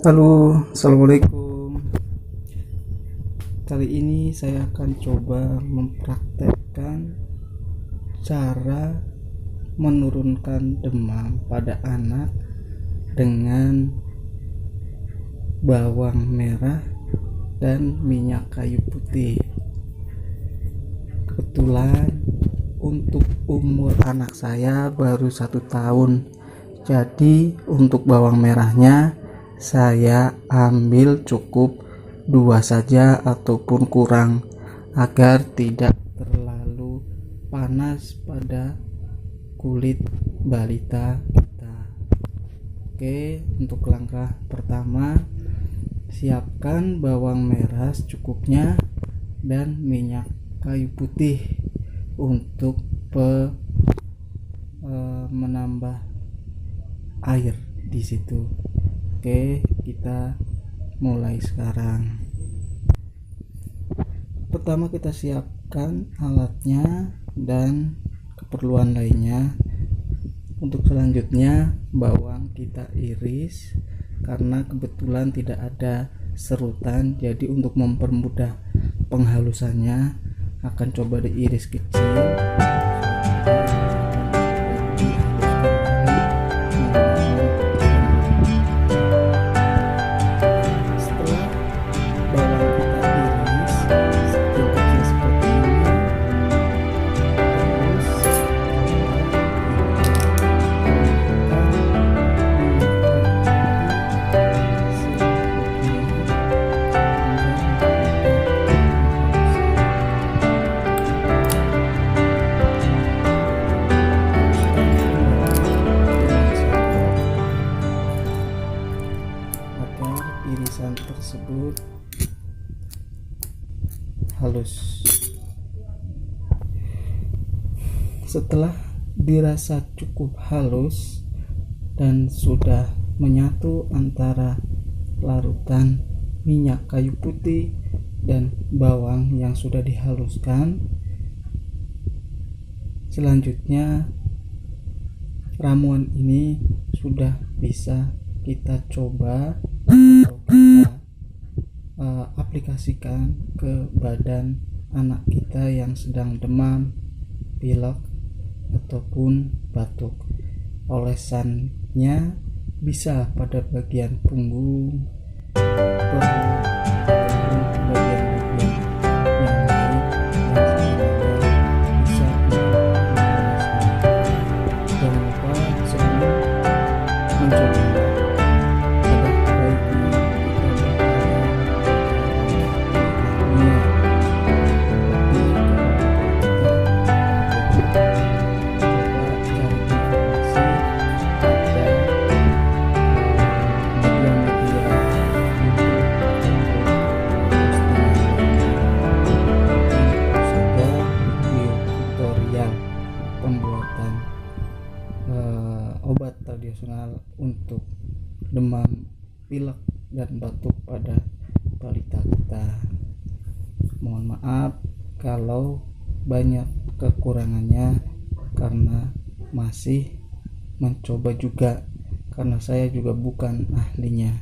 Halo, assalamualaikum. Kali ini saya akan coba mempraktekkan cara menurunkan demam pada anak dengan bawang merah dan minyak kayu putih. Kebetulan untuk umur anak saya baru 1 tahun, jadi untuk bawang merahnya saya ambil cukup 2 saja ataupun kurang, agar tidak terlalu panas pada kulit balita kita. Oke, untuk langkah pertama, siapkan bawang merah secukupnya dan minyak kayu putih untuk menambah air di situ. Oke, kita mulai sekarang. Pertama kita siapkan alatnya dan keperluan lainnya. Untuk selanjutnya bawang kita iris, karena kebetulan tidak ada serutan, jadi untuk mempermudah penghalusannya akan coba diiris kecil. Irisan tersebut halus. Setelah dirasa cukup halus dan sudah menyatu antara larutan minyak kayu putih dan bawang yang sudah dihaluskan, selanjutnya ramuan ini sudah bisa kita coba atau kita aplikasikan ke badan anak kita yang sedang demam, pilek ataupun batuk. Olesannya bisa pada bagian punggung, perut, ataupun bagian-bagian yang lain yang sebenarnya bisa dioleskan. Jangan lupa sebelum mencoba pembuatan obat tradisional untuk demam, pilek, dan batuk pada balita kita. Mohon maaf kalau banyak kekurangannya, karena masih mencoba juga, karena saya juga bukan ahlinya.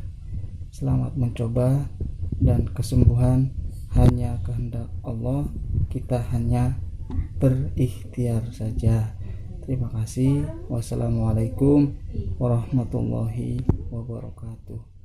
Selamat mencoba, dan kesembuhan hanya kehendak Allah, kita hanya berikhtiar saja. Terima kasih. Wassalamualaikum warahmatullahi wabarakatuh.